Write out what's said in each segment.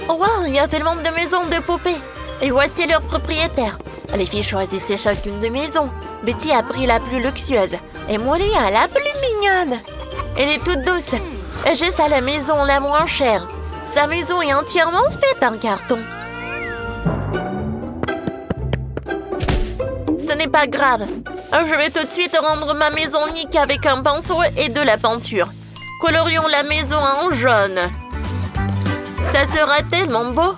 Oh wow, il y a tellement de maisons de poupées. Et voici leur propriétaire. Les filles choisissaient chacune de maisons. Betty a pris la plus luxueuse. Et Molly a la plus mignonne. Elle est toute douce. Et Jess a la maison la moins chère. Sa maison est entièrement faite en carton. Ce n'est pas grave. Je vais tout de suite rendre ma maison unique avec un pinceau et de la peinture. Colorions la maison en jaune. Ça sera tellement beau.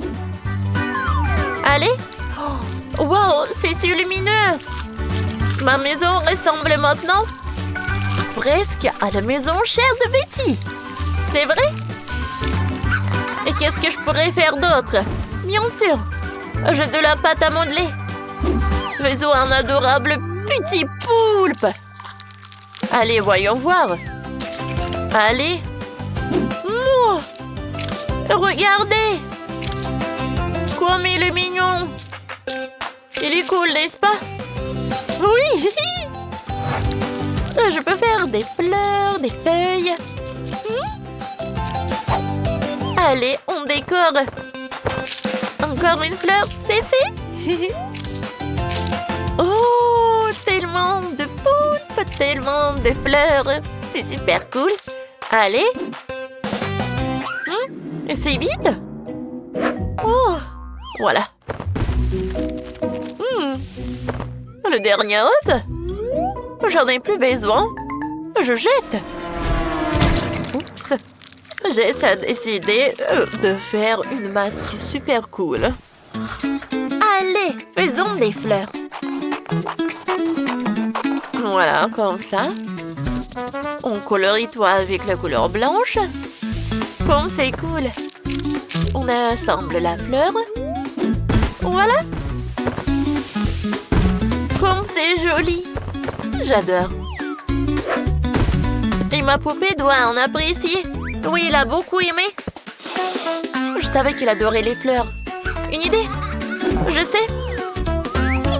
Allez. Oh, wow, c'est si lumineux. Ma maison ressemble maintenant presque à la maison chère de Betty. C'est vrai? Et qu'est-ce que je pourrais faire d'autre? Bien sûr, j'ai de la pâte à modeler. Faisons un adorable petit poulpe. Allez, voyons voir. Allez. Oh, regardez. Comme il est mignon. Il est cool, n'est-ce pas? Oui. Je peux faire des fleurs, des feuilles. Allez, on décore. Encore une fleur, c'est fait. Oh, tellement de poulpes, tellement de fleurs. C'est super cool. Allez. Et c'est vide. Oh, voilà. Le dernier œuf. J'en ai plus besoin. Je jette. Oups. Jess a décidé de faire une masque super cool. Allez, faisons des fleurs. Voilà, comme ça. On colorie toi avec la couleur blanche. Comme c'est cool. On assemble la fleur. Voilà. Comme c'est joli. J'adore. Et ma poupée doit en apprécier. Oui, il a beaucoup aimé. Je savais qu'il adorait les fleurs. Une idée? Je sais.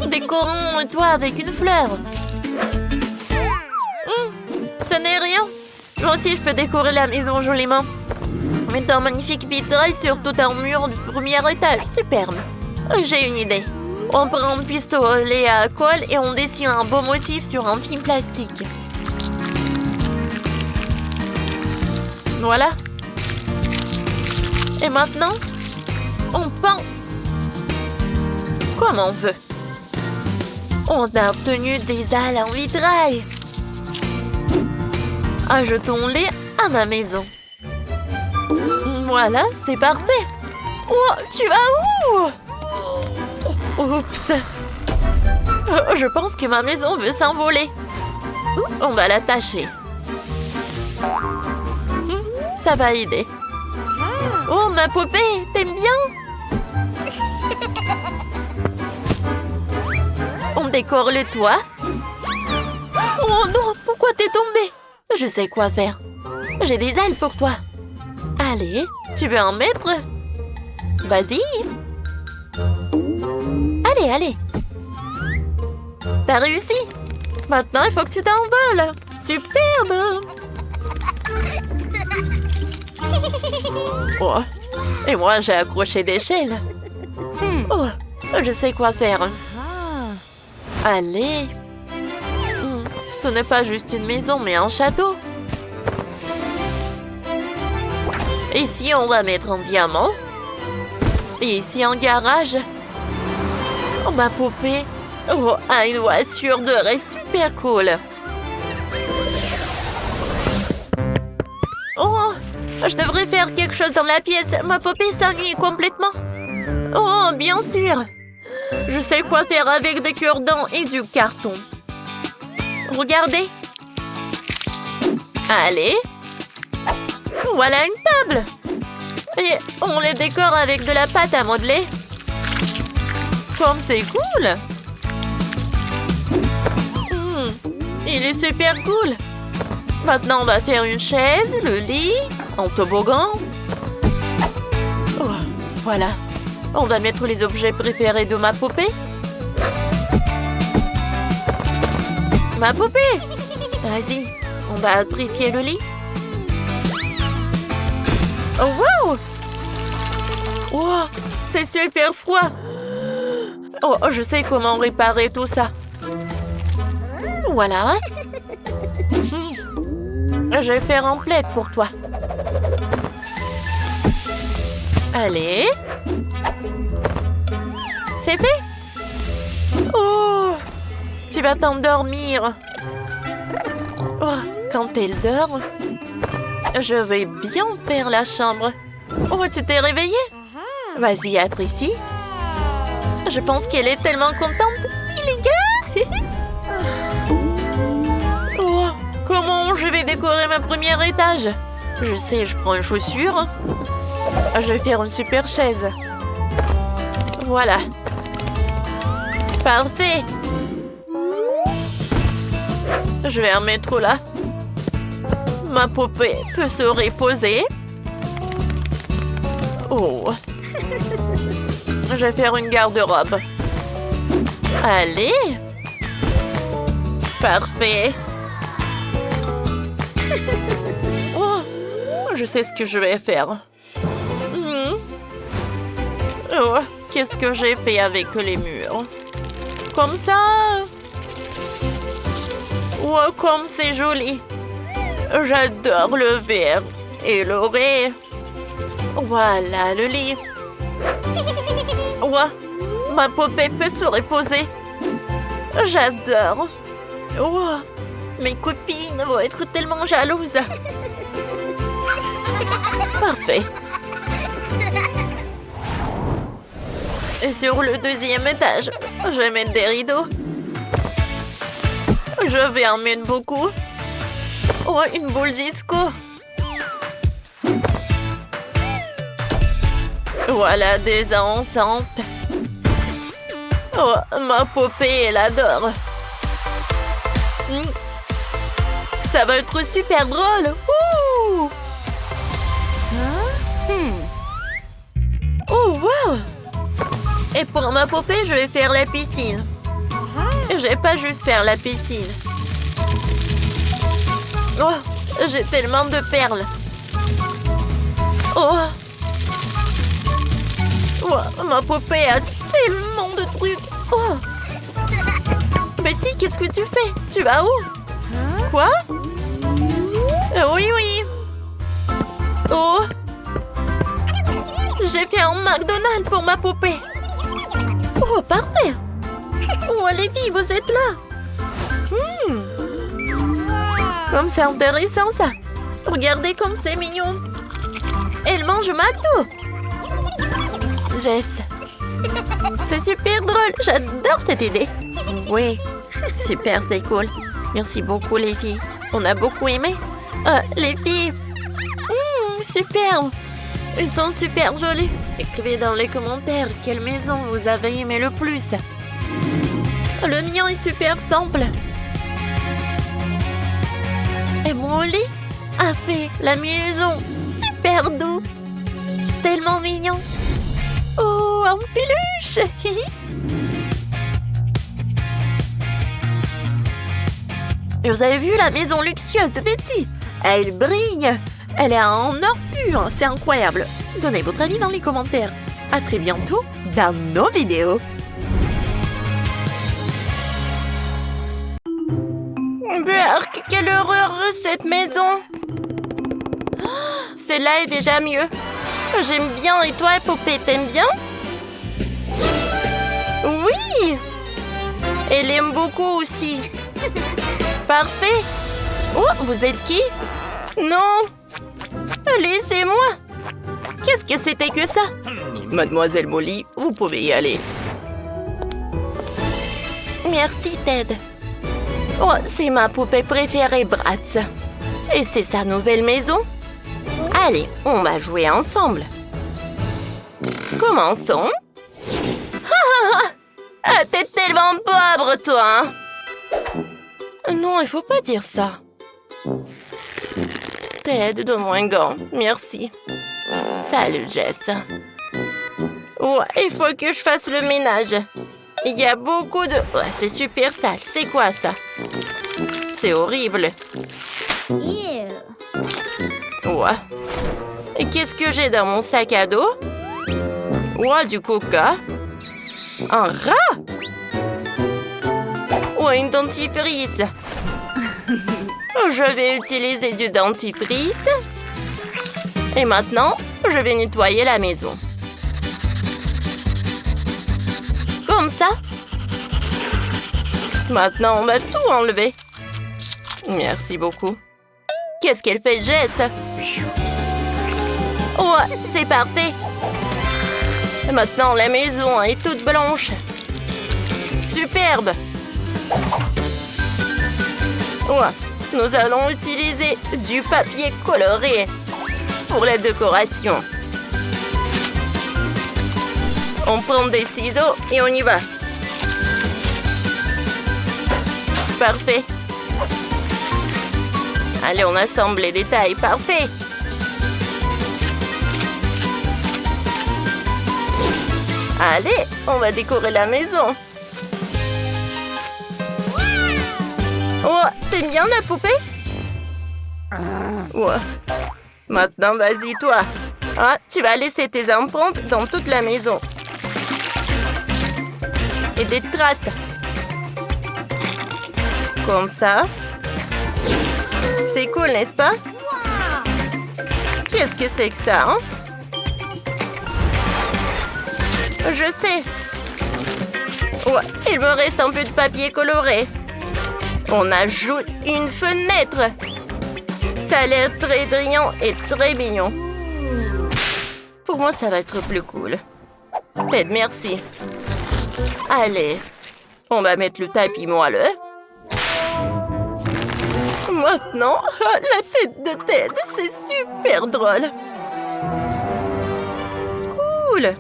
Décorons toi avec une fleur. Ce n'est rien. Moi aussi, je peux décorer la maison joliment. Mettre un magnifique vitrail sur tout un mur du premier étage. Superbe. J'ai une idée. On prend un pistolet à colle et on dessine un beau motif sur un film plastique. Voilà. Et maintenant, on peint comme on veut. On a obtenu des ailes en vitrail. Ajoutons-les à ma maison. Voilà, c'est parfait. Oh, tu vas où? Oups. Je pense que ma maison veut s'envoler. On va l'attacher. Ça va aider. Oh, ma poupée, t'aimes bien? On décore le toit. Oh non, pourquoi t'es tombée? Je sais quoi faire. J'ai des ailes pour toi. Allez, tu veux en mettre? Vas-y. Allez, allez. T'as réussi. Maintenant, il faut que tu t'envoles. Superbe. Oh. Et moi, j'ai accroché des chaînes. Oh, je sais quoi faire. Allez. Ce n'est pas juste une maison, mais un château. Ici, on va mettre un diamant. Et ici, un garage. Oh, ma poupée a une voiture de rêve super cool. Oh, je devrais faire quelque chose dans la pièce. Ma poupée s'ennuie complètement. Oh, bien sûr. Je sais quoi faire avec des cure-dents et du carton. Regardez. Allez. Voilà une table. Et on les décore avec de la pâte à modeler. Comme c'est cool. Il est super cool. Maintenant, on va faire une chaise, le lit, un toboggan. Oh, voilà. On va mettre les objets préférés de ma poupée. Ma poupée! Vas-y, on va apprécier le lit. Oh, wow! Oh, c'est super froid. Oh, je sais comment réparer tout ça. Voilà. Je vais faire un plaid pour toi. Allez. C'est fait. Oh, tu vas t'endormir. Oh, quand elle dort, je vais bien faire la chambre. Oh, tu t'es réveillée? Vas-y, apprécie. Je pense qu'elle est tellement contente. Il est gars. Oh, comment je vais décorer ma première étage? Je sais, je prends une chaussure. Je vais faire une super chaise. Voilà. Parfait. Je vais en mettre là. Ma poupée peut se reposer. Oh. Je vais faire une garde-robe. Allez. Parfait. Oh, je sais ce que je vais faire. Oh, qu'est-ce que j'ai fait avec les murs? Comme ça. Oh, comme c'est joli. J'adore le vert et l'oreille. Voilà le lit. Oh, ma poupée peut se reposer. J'adore. Oh, mes copines vont être tellement jalouses. Parfait. Et sur le deuxième étage, je vais mettre des rideaux. Je vais en mettre beaucoup. Oh, une boule disco. Voilà des enceintes. Oh, ma poupée, elle adore. Ça va être super drôle. Ouh! Oh, wow! Et pour ma poupée, je vais faire la piscine. Je vais pas juste faire la piscine. Oh, j'ai tellement de perles. Oh! Oh, ma poupée a tellement de trucs. Oh! Betty, qu'est-ce que tu fais? Tu vas où? Quoi? Oui, oui. Oh! J'ai fait un McDonald's pour ma poupée. Oh, parfait. Oh, les filles, vous êtes là. Comme c'est intéressant, ça. Regardez comme c'est mignon. Elle mange McDo. Jess. C'est super drôle. J'adore cette idée. Oui, super, c'est cool. Merci beaucoup, les filles. On a beaucoup aimé. Les filles. Super. Ils sont super jolis. Écrivez dans les commentaires quelle maison vous avez aimé le plus. Le mien est super simple. Et mon lit a fait la maison super doux. Tellement mignon. Oh, en peluche. Vous avez vu la maison luxueuse de Betty? Elle brille. Elle est en or pur. C'est incroyable. Donnez votre avis dans les commentaires. À très bientôt dans nos vidéos. Burk, quelle horreur cette maison. Celle-là est déjà mieux. J'aime bien. Et toi, poupée, t'aimes bien? Oui. Elle aime beaucoup aussi. Parfait. Oh, vous êtes qui? Non. Laissez-moi. Qu'est-ce que c'était que ça? Mademoiselle Molly, vous pouvez y aller. Merci, Ted. Oh, c'est ma poupée préférée, Bratz. Et c'est sa nouvelle maison? Allez, on va jouer ensemble. Commençons. Ah, t'es tellement pauvre, toi, hein? Non, il faut pas dire ça. Ted, donne-moi un gant. Merci. Salut, Jess. Ouais, il faut que je fasse le ménage. Il y a beaucoup de... Ouais, c'est super sale. C'est quoi, ça? C'est horrible. Ouais. Et qu'est-ce que j'ai dans mon sac à dos? Ouah, du coca. Un rat. Ouah, une dentifrice. Je vais utiliser du dentifrice. Et maintenant, je vais nettoyer la maison. Comme ça. Maintenant, on va tout enlever. Merci beaucoup. Qu'est-ce qu'elle fait, Jess? Oh, c'est parfait. Maintenant, la maison est toute blanche. Superbe. Oh, nous allons utiliser du papier coloré pour la décoration. On prend des ciseaux et on y va. Parfait. Allez, on assemble les détails. Parfait. Allez, on va décorer la maison. Oh, t'aimes bien la poupée? Ouais. Maintenant, vas-y, toi. Ah, tu vas laisser tes empreintes dans toute la maison. Et des traces. Comme ça. C'est cool, n'est-ce pas? Qu'est-ce que c'est que ça, hein? Je sais. Ouais, il me reste un peu de papier coloré. On ajoute une fenêtre. Ça a l'air très brillant et très mignon. Pour moi, ça va être plus cool. Ted, merci. Allez, on va mettre le tapis moelleux. Maintenant, la tête de Ted, c'est super drôle. Cool.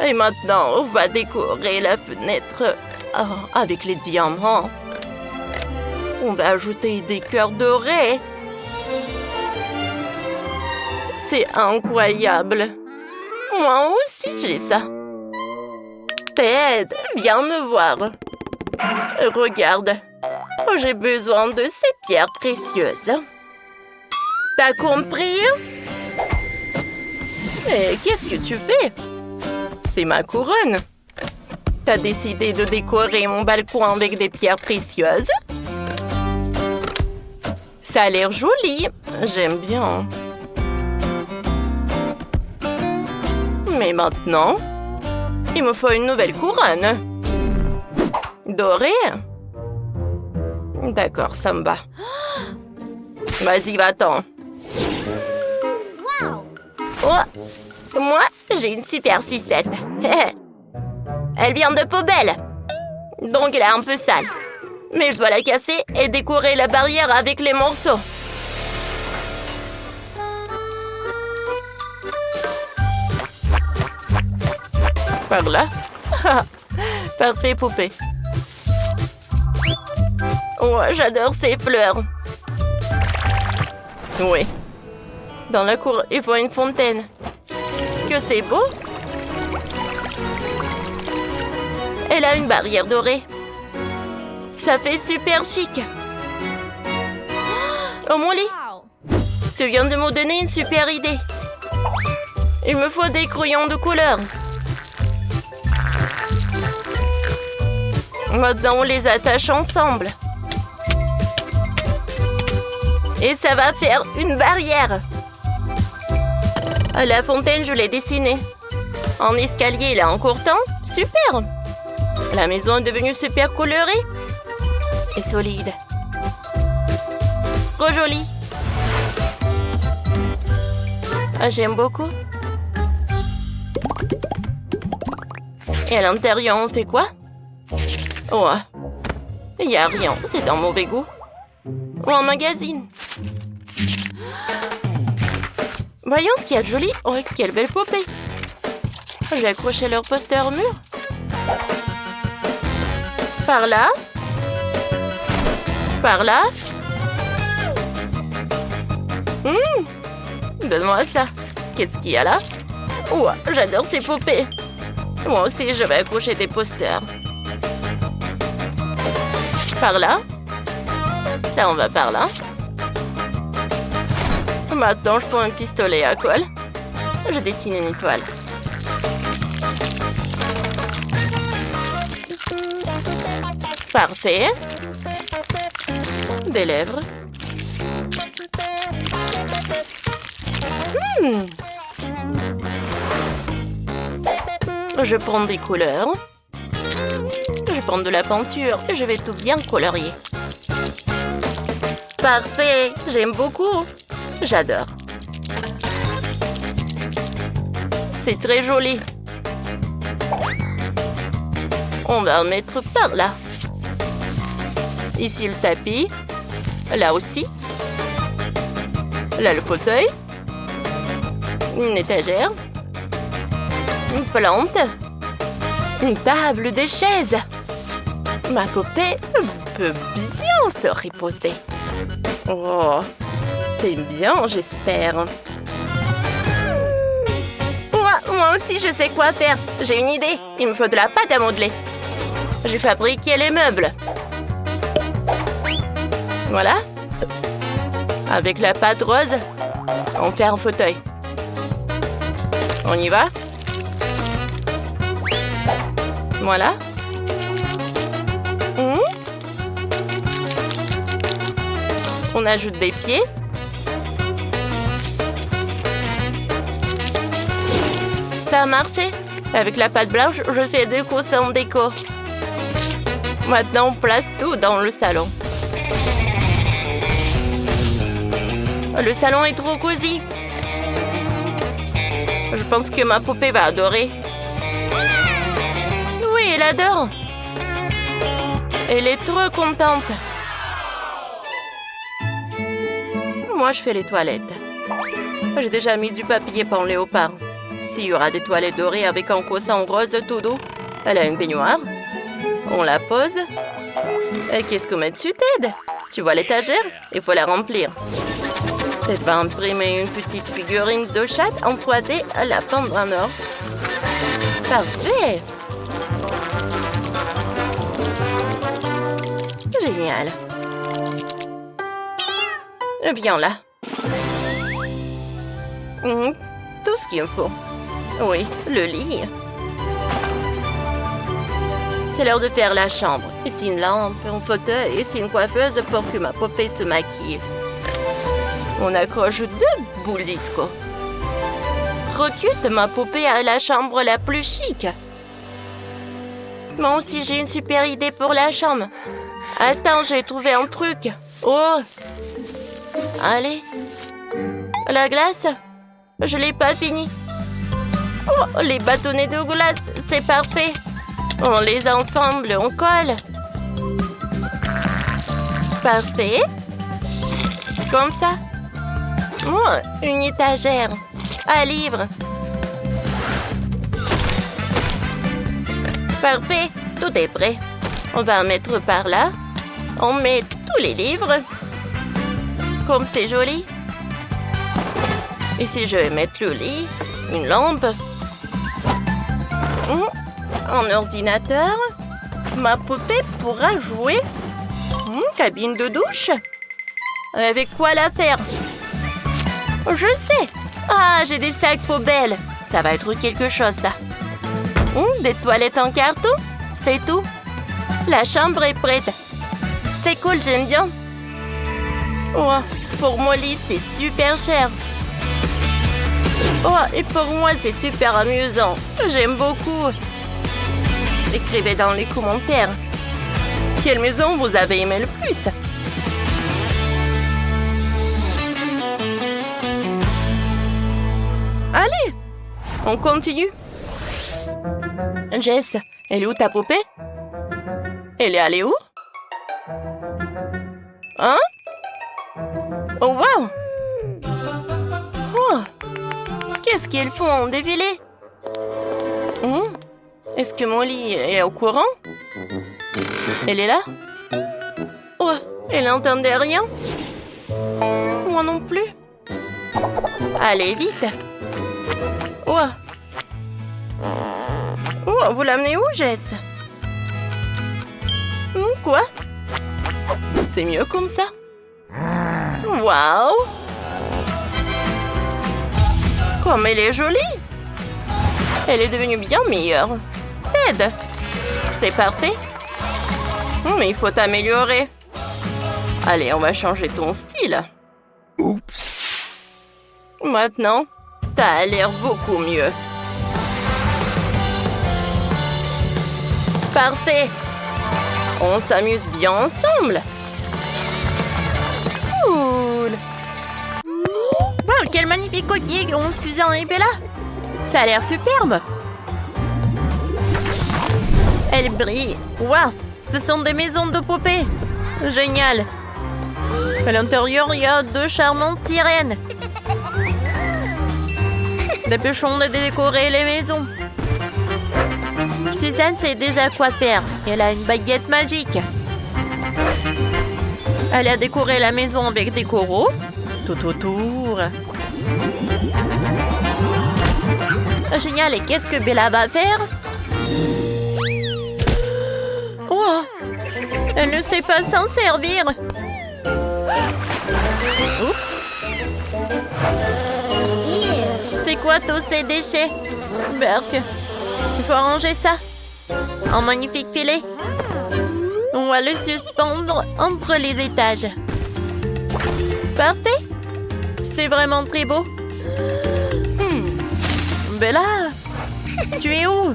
Et maintenant, on va décorer la fenêtre avec les diamants. On va ajouter des cœurs dorés. C'est incroyable. Moi aussi, j'ai ça. Ted, viens me voir. Regarde. J'ai besoin de ces pierres précieuses. T'as compris? Mais qu'est-ce que tu fais? C'est ma couronne. T'as décidé de décorer mon balcon avec des pierres précieuses? Ça a l'air joli. J'aime bien. Mais maintenant, il me faut une nouvelle couronne. Dorée? D'accord, ça me va. Vas-y, va-t'en. Oh, moi, j'ai une super sucette. Elle vient de poubelle. Donc, elle est un peu sale. Mais je dois la casser et décorer la barrière avec les morceaux. Par là. Parfait, poupée. Oh, j'adore ces fleurs. Oui. Dans la cour, il faut une fontaine. Que c'est beau. Elle a une barrière dorée. Ça fait super chic. Oh, mon lit. Tu viens de me donner une super idée. Il me faut des crayons de couleur. Maintenant, on les attache ensemble. Et ça va faire une barrière. La fontaine, je l'ai dessinée. En escalier, il est encore temps. Super. La maison est devenue super colorée. Et solide. Trop jolie. Ah, j'aime beaucoup. Et à l'intérieur, on fait quoi? Oh, il n'y a rien. C'est un mauvais goût. Ou un magazine. Voyons ce qu'il y a de joli. Oh, quelle belle poupée. Je vais accrocher leur poster au mur. Par là. Par là. Donne-moi ça. Qu'est-ce qu'il y a là? Oh, j'adore ces poupées. Moi aussi, je vais accrocher des posters. Par là. Ça, on va par là. Maintenant, je prends un pistolet à colle. je dessine une étoile. Parfait. Des lèvres. Je prends des couleurs. Je prends de la peinture et je vais tout bien colorier. Parfait, j'aime beaucoup. J'adore. C'est très joli. On va le mettre par là. Ici le tapis. Là aussi. Là le fauteuil. Une étagère. Une plante. Une table, des chaises. Ma poupée peut bien se reposer. Oh, c'est bien, j'espère. Moi aussi, je sais quoi faire. J'ai une idée. Il me faut de la pâte à modeler. Je vais fabriquer les meubles. Voilà. Avec la pâte rose, on fait un fauteuil. On y va? Voilà. On ajoute des pieds. Ça a marché. Avec la pâte blanche, je fais des coussins en déco. Maintenant, on place tout dans le salon. Le salon est trop cosy. Je pense que ma poupée va adorer. Oui, elle adore. Elle est trop contente. Moi, je fais les toilettes. J'ai déjà mis du papier peint léopard. S'il y aura des toilettes dorées avec un coussin rose tout doux, elle a une baignoire. On la pose. Et qu'est-ce qu'on met dessus, Ted? Tu vois l'étagère? Il faut la remplir. Ted va imprimer une petite figurine de chat en 3D à la pendre en or. Parfait! Génial! Viens là. Tout ce qu'il me faut. Oui, le lit. C'est l'heure de faire la chambre. Ici une lampe, un fauteuil, ici une coiffeuse pour que ma poupée se maquille. On accroche 2 boules disco. Recute, ma poupée a la chambre la plus chic. Moi aussi, j'ai une super idée pour la chambre. Attends, j'ai trouvé un truc. Oh! Allez. La glace? Je l'ai pas fini. Oh, les bâtonnets de glace, c'est parfait. On les ensemble, on colle. Parfait. Comme ça. Oh, une étagère. À livres. Parfait, tout est prêt. On va en mettre par là. On met tous les livres. Comme c'est joli. Ici, je vais mettre le lit, une lampe, un ordinateur. Ma poupée pourra jouer. Cabine de douche. Avec quoi la faire? Je sais. Ah, j'ai des sacs poubelles. Ça va être quelque chose, ça. Des toilettes en carton. C'est tout. La chambre est prête. C'est cool, j'aime bien. Oh, pour mon lit, c'est super cher. Oh, et pour moi, c'est super amusant. J'aime beaucoup. Écrivez dans les commentaires. Quelle maison vous avez aimé le plus? Allez, on continue. Jess, elle est où ta poupée? Elle est allée où? Hein? Oh, wow! Oh! Qu'est-ce qu'ils font en défilé? Est-ce que mon lit est au courant? Elle est là? Oh, elle n'entendait rien? Moi non plus. Allez, vite! Oh! Oh, vous l'amenez où, Jess? Quoi? C'est mieux comme ça? Waouh! Comme elle est jolie! Elle est devenue bien meilleure. Ted! C'est parfait. Mais il faut t'améliorer. Allez, on va changer ton style. Oups. Maintenant, t'as l'air beaucoup mieux. Parfait. On s'amuse bien ensemble. Cool. Wow, quel magnifique coquille ont Suzanne et Bella. Ça a l'air superbe. Elle brille. Waouh, ce sont des maisons de poupées. Génial. À l'intérieur, il y a 2 charmantes sirènes. Dépêchons de décorer les maisons. Suzanne sait déjà quoi faire. Elle a une baguette magique. Elle a décoré la maison avec des coraux tout autour. Génial, et qu'est-ce que Bella va faire? Oh, elle ne sait pas s'en servir. Oups. C'est quoi tous ces déchets? Berk, il faut ranger ça. Un magnifique filet. On va le suspendre entre les étages. Parfait. C'est vraiment très beau. Bella, tu es où?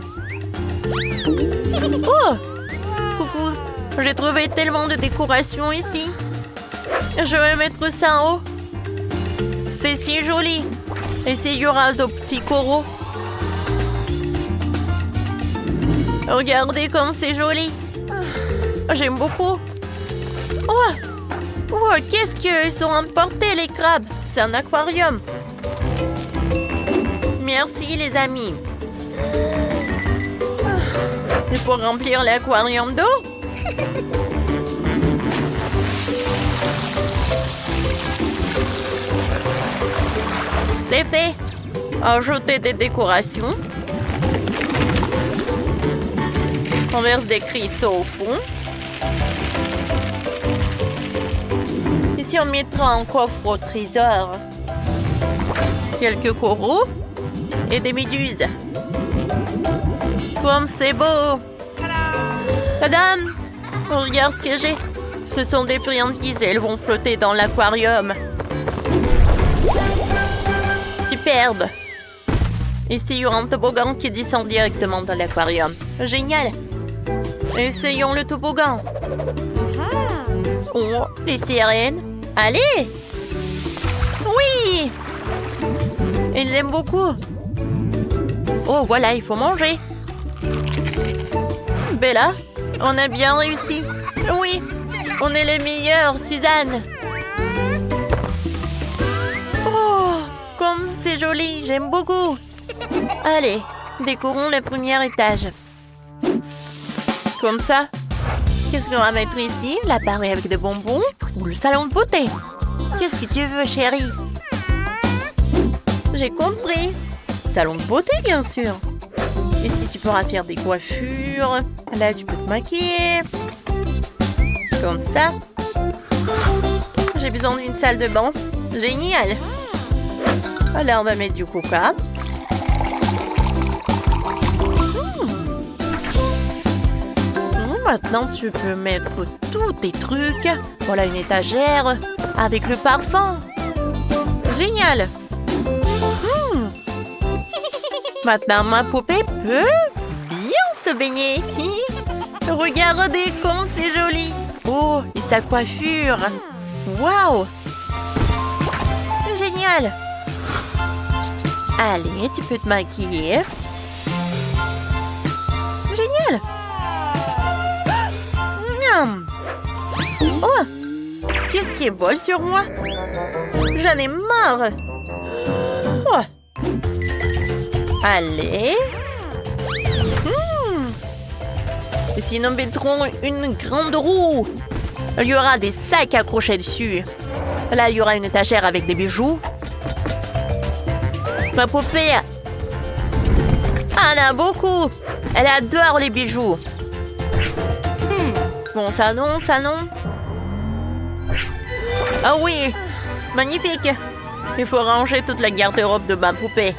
Oh, coucou. J'ai trouvé tellement de décorations ici. Je vais mettre ça en haut. C'est si joli. Et il y aura de petits coraux. Regardez comme c'est joli. J'aime beaucoup. Oh, oh, qu'est-ce qu'ils sont emportés les crabes? C'est un aquarium. Merci les amis. Il faut remplir l'aquarium d'eau. C'est fait. Ajouter des décorations. On verse des cristaux au fond. Ici, on mettra un coffre au trésor. Quelques coraux et des méduses. Comme c'est beau! Madame, regarde ce que j'ai. Ce sont des friandises et elles vont flotter dans l'aquarium. Superbe! Ici, il y aura un toboggan qui descend directement dans l'aquarium. Génial! Essayons le toboggan. Oh, les sirènes. Allez! Oui! Ils aiment beaucoup. Oh, voilà, il faut manger. Bella, on a bien réussi. Oui, on est les meilleurs, Suzanne. Oh, comme c'est joli, j'aime beaucoup. Allez, décorons le premier étage. Comme ça. Qu'est-ce qu'on va mettre ici? L'appareil avec des bonbons ou le salon de beauté? Qu'est-ce que tu veux, chérie? J'ai compris. Salon de beauté, bien sûr. Ici, tu pourras faire des coiffures. Là, tu peux te maquiller. Comme ça. J'ai besoin d'une salle de bain. Génial. Là, on va mettre du coca. Maintenant, tu peux mettre tous tes trucs. Voilà une étagère avec le parfum. Génial. Maintenant, ma poupée peut bien se baigner. Regardez comme c'est joli. Oh, et sa coiffure. Waouh. Génial. Allez, tu peux te maquiller. Génial. Miam. Oh, qu'est-ce qui vole sur moi? J'en ai marre. Oh. Allez. Et sinon, mettrons une grande roue. Il y aura des sacs accrochés dessus. Là, il y aura une étagère avec des bijoux. Ma poupée en a beaucoup. Elle adore les bijoux. Bon, ça non. Ah oui, magnifique. Il faut ranger toute la garde-robe de ma poupée.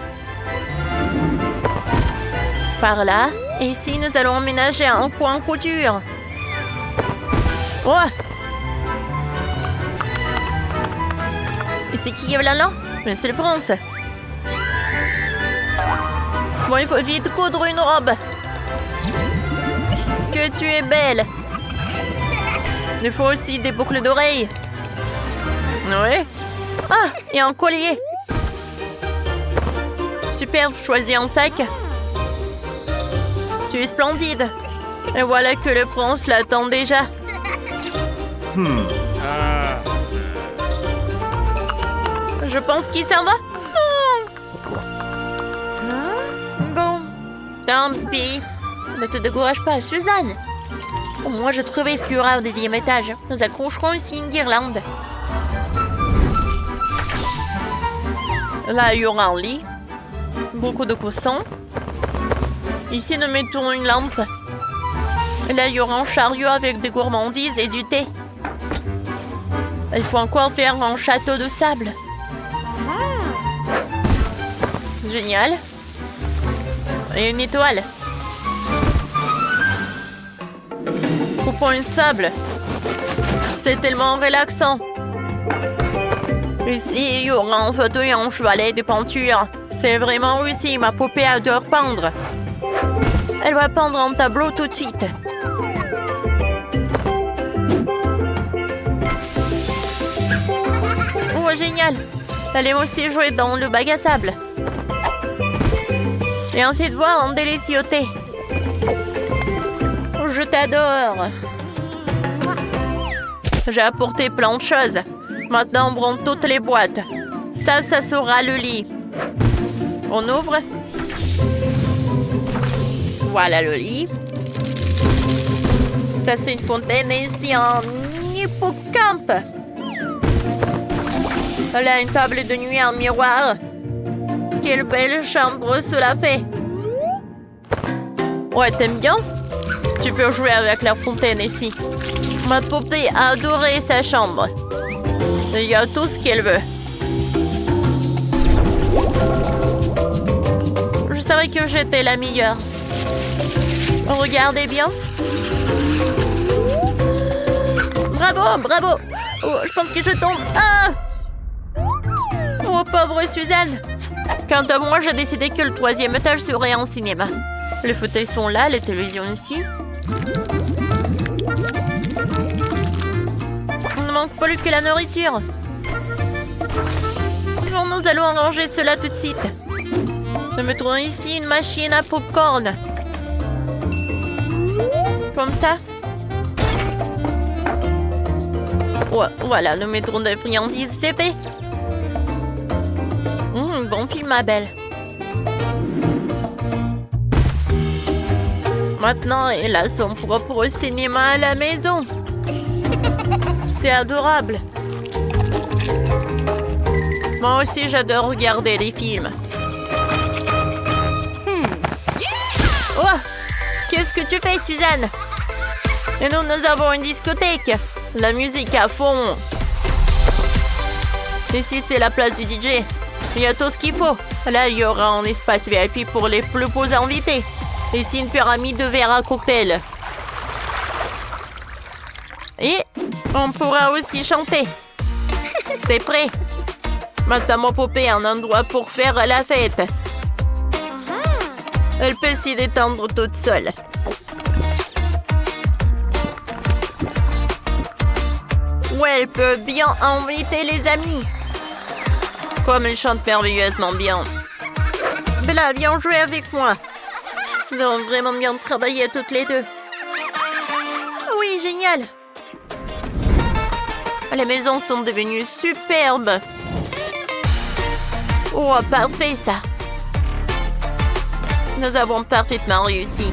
Par là. Et ici, nous allons emménager un point couture. Oh! Et c'est qui est là? Mais c'est le prince. Bon, il faut vite coudre une robe. Que tu es belle. Il faut aussi des boucles d'oreilles. Oui. Ah, et un collier. Super, choisis un sac. Tu es splendide. Et voilà que le prince l'attend déjà. Je pense qu'il s'en va. Bon, tant pis. Ne te décourage pas, Suzanne. Moi, je trouvais ce qu'il y aura au deuxième étage. Nous accrocherons ici une guirlande. Là, il y aura un lit. Beaucoup de coussins. Ici, nous mettons une lampe. Là, il y aura un chariot avec des gourmandises et du thé. Il faut encore faire un château de sable. Génial. Et une étoile. Coupons une sable. C'est tellement relaxant. Ici, il y aura un fauteuil et un chevalet de peinture. C'est vraiment réussi. Ma poupée adore peindre. Elle va peindre un tableau tout de suite. Oh, génial. Elle aime aussi jouer dans le bac à sable. Et ensuite voir un délicieux thé. Je t'adore. J'ai apporté plein de choses. Maintenant, on prend toutes les boîtes. Ça sera le lit. On ouvre. Voilà le lit. Ça, c'est une fontaine et ici un hippocampe. Là, une table de nuit, un miroir. Quelle belle chambre cela fait. Ouais, t'aimes bien? Tu peux jouer avec la fontaine ici. Ma poupée a adoré sa chambre. Il y a tout ce qu'elle veut. Je savais que j'étais la meilleure. Regardez bien. Bravo, bravo. Oh, je pense que je tombe. Ah! Oh, pauvre Suzanne. Quant à moi, j'ai décidé que le 3e étage serait un cinéma. Les fauteuils sont là, les télévisions aussi. On ne manque plus que la nourriture. Bon, nous allons arranger cela tout de suite. Nous mettrons ici une machine à popcorn. Comme ça. Ouais, voilà, nous mettrons des friandises, c'est fait. Bon film, ma belle. Maintenant, elle a son propre cinéma à la maison. C'est adorable. Moi aussi, j'adore regarder les films. Oh! Qu'est-ce que tu fais, Suzanne? Et nous avons une discothèque. La musique à fond. Ici, c'est la place du DJ. Il y a tout ce qu'il faut. Là, il y aura un espace VIP pour les plus beaux invités. Ici, une pyramide de verre à cocktail. Et on pourra aussi chanter. C'est prêt. Maintenant, mon poupée a un endroit pour faire la fête. Elle peut s'y détendre toute seule. Ouais, elle peut bien inviter les amis. Comme elle chante merveilleusement bien. Bella, viens jouer avec moi. Nous avons vraiment bien travaillé toutes les deux. Oui, génial. Les maisons sont devenues superbes. Oh, parfait ça. Nous avons parfaitement réussi.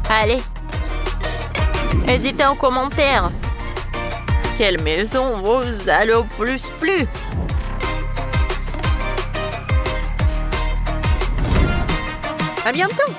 Allez. Hésitez en commentaire. Quelle maison vous a le plus plu? À bientôt!